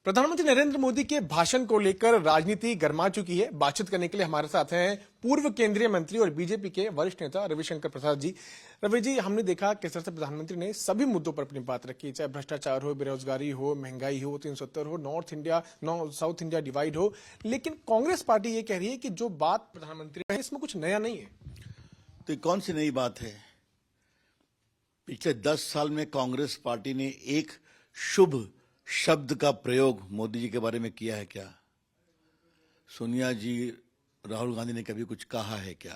प्रधानमंत्री नरेंद्र मोदी के भाषण को लेकर राजनीति गर्मा चुकी है। बातचीत करने के लिए हमारे साथ हैं पूर्व केंद्रीय मंत्री और बीजेपी के वरिष्ठ नेता रविशंकर प्रसाद जी। रवि जी, हमने देखा किस तरह से प्रधानमंत्री ने सभी मुद्दों पर अपनी बात रखी, चाहे भ्रष्टाचार हो, बेरोजगारी हो, महंगाई हो, 370 हो, साउथ इंडिया डिवाइड हो। लेकिन कांग्रेस पार्टी ये कह रही है कि जो बात प्रधानमंत्री है इसमें कुछ नया नहीं है। तो कौन सी नई बात है? पिछले 10 साल में कांग्रेस पार्टी ने एक शुभ शब्द का प्रयोग मोदी जी के बारे में किया है क्या? सोनिया जी, राहुल गांधी ने कभी कुछ कहा है क्या?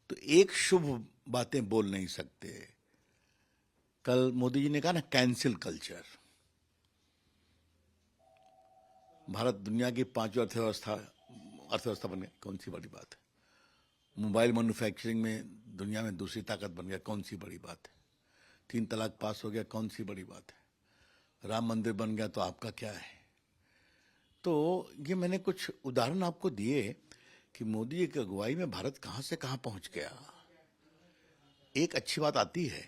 तो एक शुभ बातें बोल नहीं सकते। कल मोदी जी ने कहा ना, कैंसिल कल्चर। भारत दुनिया की 5वीं अर्थव्यवस्था बन गया, कौन सी बड़ी बात है? मोबाइल मैन्युफैक्चरिंग में दुनिया में दूसरी ताकत बन गया, कौन सी बड़ी बात है? 3 तलाक पास हो गया, कौन सी बड़ी बात है? राम मंदिर बन गया तो आपका क्या है? तो ये मैंने कुछ उदाहरण आपको दिए कि मोदी जी की अगुवाई में भारत कहां से कहां पहुंच गया। एक अच्छी बात आती है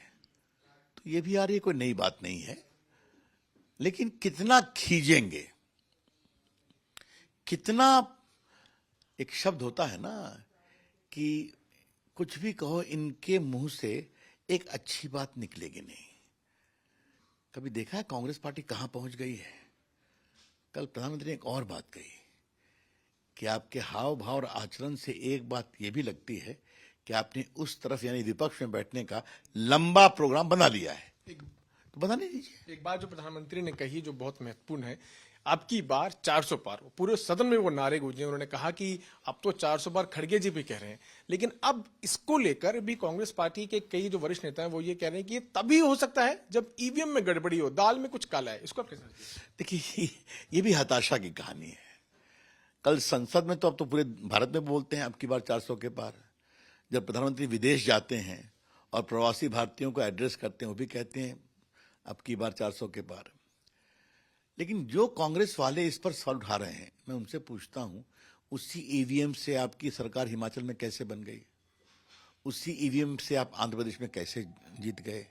तो ये भी आ रही है, कोई नई बात नहीं है, लेकिन कितना खींचेंगे, कितना। एक शब्द होता है ना कि कुछ भी कहो, इनके मुंह से एक अच्छी बात निकलेगी नहीं। कभी देखा है कांग्रेस पार्टी कहां पहुंच गई है? कल प्रधानमंत्री ने एक और बात कही कि आपके हाव भाव और आचरण से एक बात यह भी लगती है कि आपने उस तरफ यानी विपक्ष में बैठने का लंबा प्रोग्राम बना लिया है। तो बताने दीजिए। एक बात जो प्रधानमंत्री ने कही जो बहुत महत्वपूर्ण है, अब की बार 400 पार। पूरे सदन में वो नारे गूंजे। उन्होंने कहा कि अब तो 400 पार खड़गे जी भी कह रहे हैं, लेकिन अब इसको लेकर भी कांग्रेस पार्टी के कई जो वरिष्ठ नेता हैं वो ये कह रहे हैं कि ये तभी हो सकता है जब ईवीएम में गड़बड़ी हो, दाल में कुछ काला है। इसको आप कैसे? देखिए, ये भी हताशा की कहानी है। कल संसद में तो अब तो पूरे भारत में बोलते हैं अब की बार 400 के पार। जब प्रधानमंत्री विदेश जाते हैं और प्रवासी भारतीयों को एड्रेस करते हैं, वो भी कहते हैं अब की बार 400 के पार। लेकिन जो कांग्रेस वाले इस पर सवाल उठा रहे हैं, मैं उनसे पूछता हूं, उसी ईवीएम से आपकी सरकार हिमाचल में कैसे बन गई? उसी ईवीएम से आप आंध्र प्रदेश में कैसे जीत गए?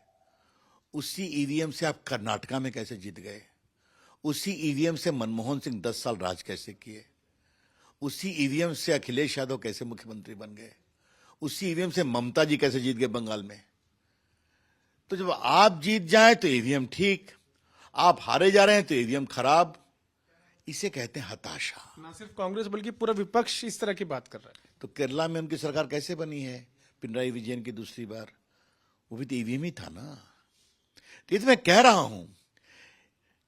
उसी ईवीएम से आप कर्नाटका में कैसे जीत गए? उसी ईवीएम से मनमोहन सिंह 10 साल राज कैसे किए? उसी ईवीएम से अखिलेश यादव कैसे मुख्यमंत्री बन गए? उसी ईवीएम से ममता जी कैसे जीत गए बंगाल में? तो जब आप जीत जाए तो ईवीएम ठीक, आप हारे जा रहे हैं तो ईवीएम खराब। इसे कहते हैं हताशा। ना सिर्फ कांग्रेस बल्कि पूरा विपक्ष इस तरह की बात कर रहा है। तो केरला में उनकी सरकार कैसे बनी है पिनराई विजयन की दूसरी बार? वो भी तो ईवीएम ही था ना। तो ये तो मैं कह रहा हूं,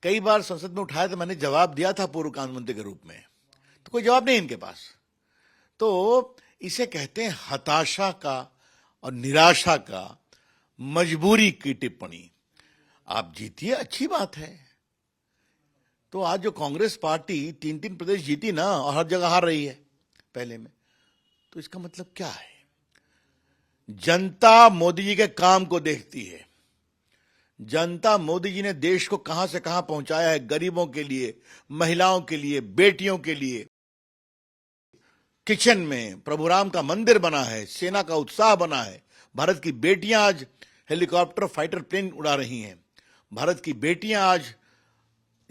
कई बार संसद में उठाया तो मैंने जवाब दिया था पूर्व कानून मंत्री के रूप में, तो कोई जवाब नहीं इनके पास। तो इसे कहते हैं हताशा का और निराशा का, मजबूरी की टिप्पणी। आप जीतिए, अच्छी बात है। तो आज जो कांग्रेस पार्टी 3 प्रदेश जीती ना और हर जगह हार रही है पहले में, तो इसका मतलब क्या है? जनता मोदी जी के काम को देखती है। जनता मोदी जी ने देश को कहां से कहां पहुंचाया है, गरीबों के लिए, महिलाओं के लिए, बेटियों के लिए। किचन में प्रभु राम का मंदिर बना है, सेना का उत्साह बना है। भारत की बेटियां आज हेलीकॉप्टर, फाइटर प्लेन उड़ा रही हैं। भारत की बेटियां आज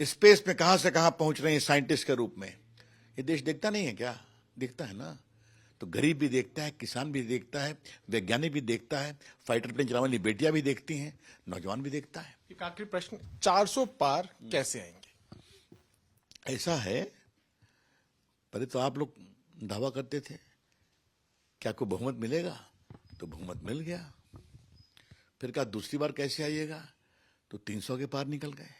स्पेस में कहां से कहां पहुंच रही हैं साइंटिस्ट के रूप में। ये देश देखता नहीं है क्या? देखता है ना। तो गरीब भी देखता है, किसान भी देखता है, वैज्ञानिक भी देखता है, फाइटर प्लेन चलाने वाली बेटियां भी देखती हैं, नौजवान भी देखता है। एक आखिरी प्रश्न, 400 पार कैसे आएंगे? ऐसा है, पहले तो आप लोग दावा करते थे क्या को बहुमत मिलेगा, तो बहुमत मिल गया। फिर कहा दूसरी बार कैसे आइएगा, तो 300 के पार निकल गए।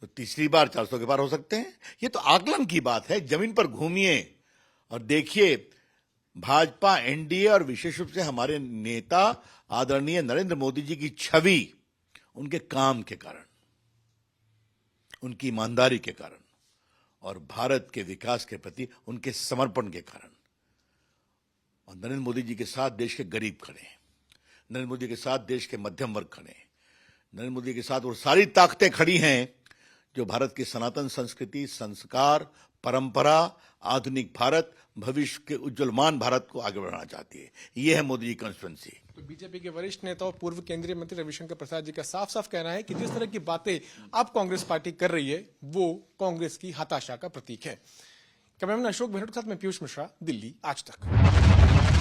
तो तीसरी बार 400 के पार हो सकते हैं। ये तो आकलन की बात है। जमीन पर घूमिए और देखिए, भाजपा, एनडीए और विशेष रूप से हमारे नेता आदरणीय नरेंद्र मोदी जी की छवि, उनके काम के कारण, उनकी ईमानदारी के कारण और भारत के विकास के प्रति उनके समर्पण के कारण, और नरेंद्र मोदी जी के साथ देश के गरीब खड़े हैं, नरेंद्र मोदी के साथ देश के मध्यम वर्ग खड़े हैं, नरेंद्र मोदी के साथ वो सारी ताकतें खड़ी हैं जो भारत की सनातन संस्कृति, संस्कार, परंपरा, आधुनिक भारत, भविष्य के उज्जवलमान भारत को आगे बढ़ाना चाहती है। ये है मोदी जी कॉन्स्टिट्यूएंसी। तो बीजेपी के वरिष्ठ नेता और पूर्व केंद्रीय मंत्री रविशंकर प्रसाद जी का साफ साफ कहना है कि जिस तरह की बातें अब कांग्रेस पार्टी कर रही है वो कांग्रेस की हताशा का प्रतीक है। कैमरामैन अशोक बेहट के साथ मैं पीयूष मिश्रा, दिल्ली आज तक।